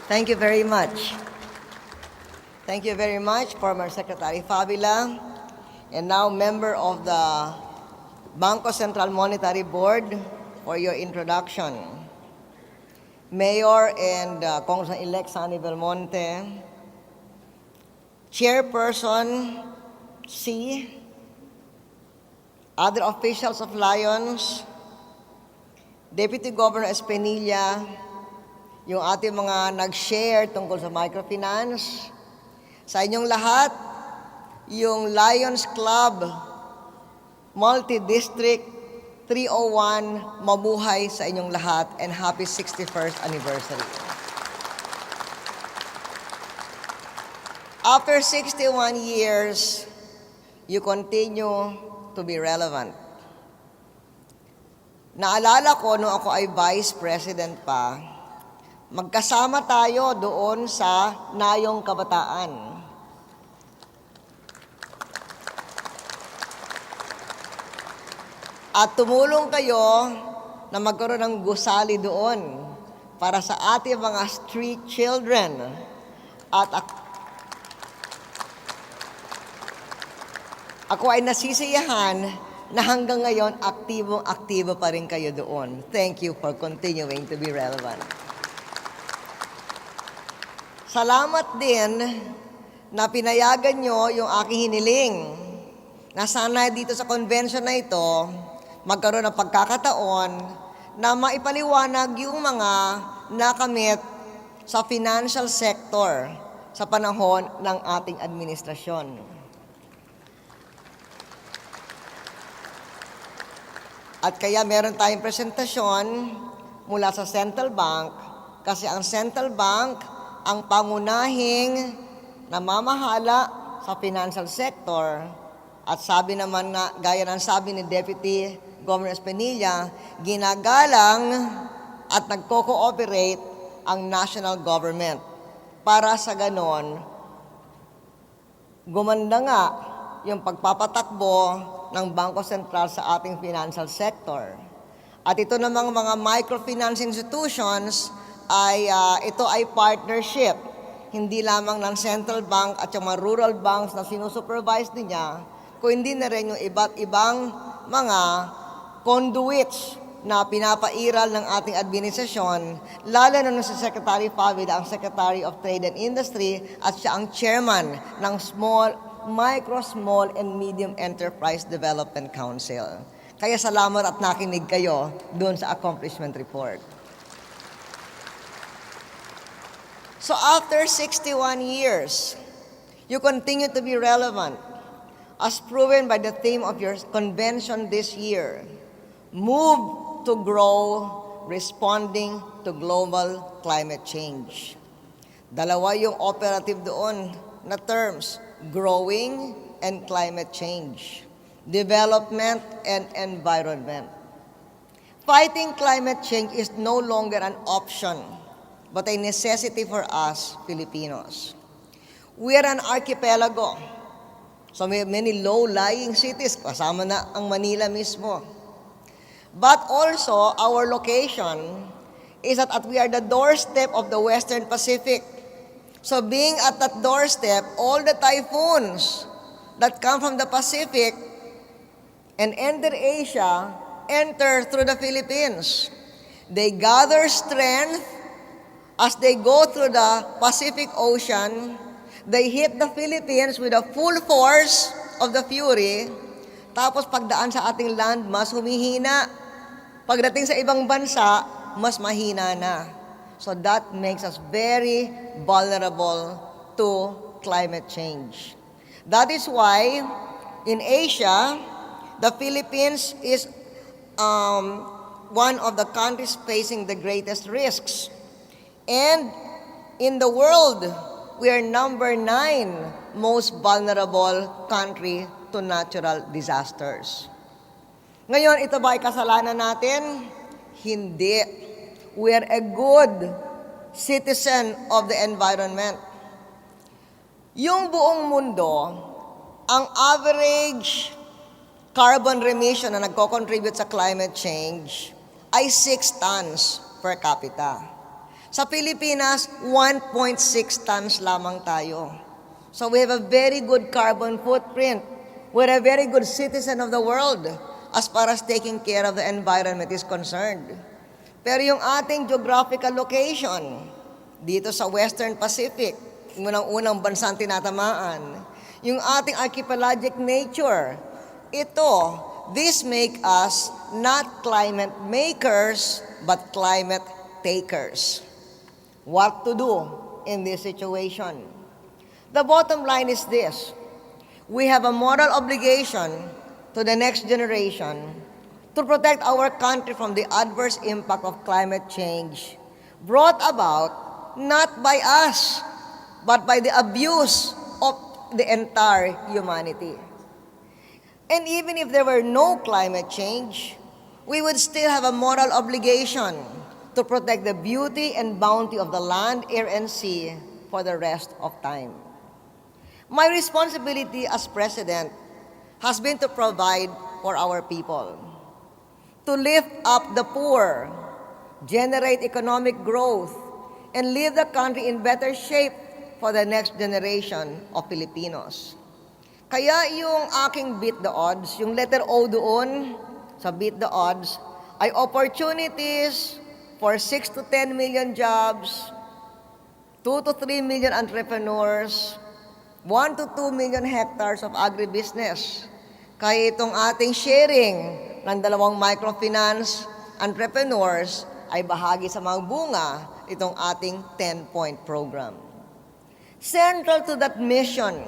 Thank you very much. Thank you very much, former Secretary Fabila, and now member of the Bangko Central Monetary Board, for your introduction. Mayor and Congressman-elect Sonny Belmonte, Chairperson C, other officials of Lions, Deputy Governor Espinilla, yung ating mga nag-share tungkol sa microfinance, sa inyong lahat, yung Lions Club, Multi-District 301, mabuhay sa inyong lahat and happy 61st anniversary. After 61 years, you continue to be relevant. Naalala ko nung ako ay Vice President pa, magkasama tayo doon sa Nayong Kabataan. At tumulong kayo na magkaroon ng gusali doon para sa ating mga street children. At ako ay nasisiyahan na hanggang ngayon aktibong-aktibo pa rin kayo doon. Thank you for continuing to be relevant. Salamat din na pinayagan nyo yung aking hiniling na sana dito sa convention na ito magkaroon ng pagkakataon na maipaliwanag yung mga nakamit sa financial sector sa panahon ng ating administrasyon. At kaya meron tayong presentasyon mula sa Central Bank kasi ang Central Bank ang pangunahing namamahala sa financial sector at sabi naman na, gaya ng sabi ni Deputy Governor Espinilla, ginagalang at nagko-cooperate ang national government para sa ganon gumanda nga yung pagpapatakbo ng Bangko Sentral sa ating financial sector. At ito namang mga microfinance institutions ito ay partnership, hindi lamang ng Central Bank at yung mga rural banks na sinusupervise niya, kundi na rin yung iba't ibang mga conduits na pinapairal ng ating administrasyon, lalo na si Secretary Fabida, ang Secretary of Trade and Industry, at siya ang chairman ng Micro, Small, and Medium Enterprise Development Council. Kaya salamat at nakinig kayo doon sa accomplishment report. So after 61 years, you continue to be relevant, as proven by the theme of your convention this year, Move to Grow, Responding to Global Climate Change. Dalawa yung operative doon na terms, growing and climate change, development and environment. Fighting climate change is no longer an option, but a necessity for us Filipinos. We are an archipelago. So may many low-lying cities, kasama na ang Manila mismo. But also, our location is that we are the doorstep of the Western Pacific. So being at that doorstep, all the typhoons that come from the Pacific and enter Asia, enter through the Philippines. They gather strength as they go through the Pacific Ocean. They hit the Philippines with the full force of the fury. Tapos pagdaan sa ating land, mas humihina. Pagdating sa ibang bansa, mas mahina na. So that makes us very vulnerable to climate change. That is why in Asia, the Philippines is one of the countries facing the greatest risks. And in the world, we are number 9 most vulnerable country to natural disasters. Ngayon, ito ba ay kasalanan natin? Hindi. We are a good citizen of the environment. Yung buong mundo, ang average carbon remission na nagko-contribute sa climate change ay 6 tons per capita. Sa Pilipinas, 1.6 tons lamang tayo. So we have a very good carbon footprint. We're a very good citizen of the world as far as taking care of the environment is concerned. Pero yung ating geographical location, dito sa Western Pacific, yung unang bansang tinatamaan, yung ating archipelagic nature, this make us not climate makers, but climate takers. What to do in this situation? The bottom line is this: we have a moral obligation to the next generation to protect our country from the adverse impact of climate change brought about not by us, but by the abuse of the entire humanity. And even if there were no climate change, we would still have a moral obligation to protect the beauty and bounty of the land, air, and sea for the rest of time. My responsibility as president has been to provide for our people, to lift up the poor, generate economic growth, and leave the country in better shape for the next generation of Filipinos. Kaya yung aking beat the odds, yung letter O doon sa beat the odds, ay opportunities for 6 to 10 million jobs, 2 to 3 million entrepreneurs, 1 to 2 million hectares of agribusiness. Kaya itong ating sharing ng 2 microfinance entrepreneurs ay bahagi sa mga bunga itong ating 10-point program. Central to that mission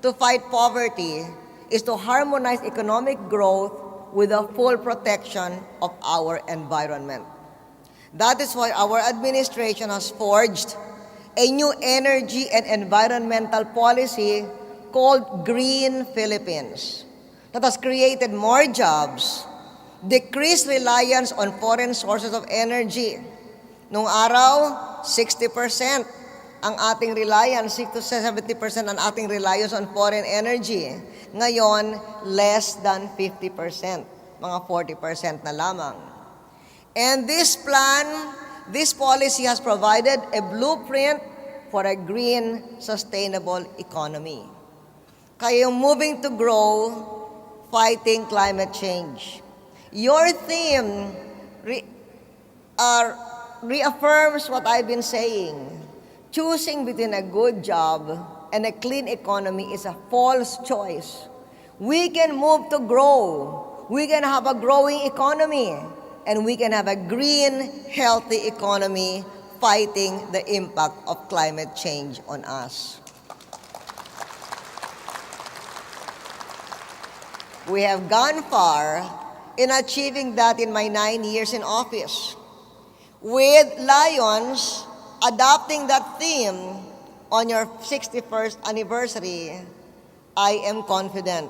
to fight poverty is to harmonize economic growth with the full protection of our environment. That is why our administration has forged a new energy and environmental policy called Green Philippines that has created more jobs, decreased reliance on foreign sources of energy. Nung araw, 60% ang ating reliance, 60 to 70% ang ating reliance on foreign energy. Ngayon, less than 50%, mga 40% na lamang. And this policy has provided a blueprint for a green, sustainable economy. Kaya yung moving to grow, fighting climate change. Your theme reaffirms what I've been saying. Choosing between a good job and a clean economy is a false choice. We can move to grow. We can have a growing economy. And we can have a green, healthy economy fighting the impact of climate change on us. We have gone far in achieving that in my 9 years in office. With Lions adopting that theme on your 61st anniversary, I am confident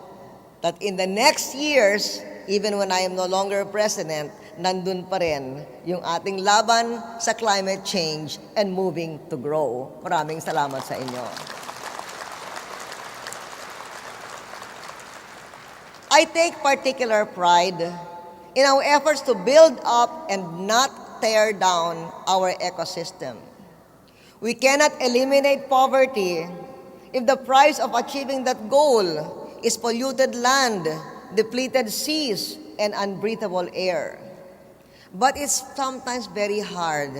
that in the next years, even when I am no longer president, nandun pa rin yung ating laban sa climate change and moving to grow. Maraming salamat sa inyo. I take particular pride in our efforts to build up and not tear down our ecosystem. We cannot eliminate poverty if the price of achieving that goal is polluted land, depleted seas, and unbreathable air. But it's sometimes very hard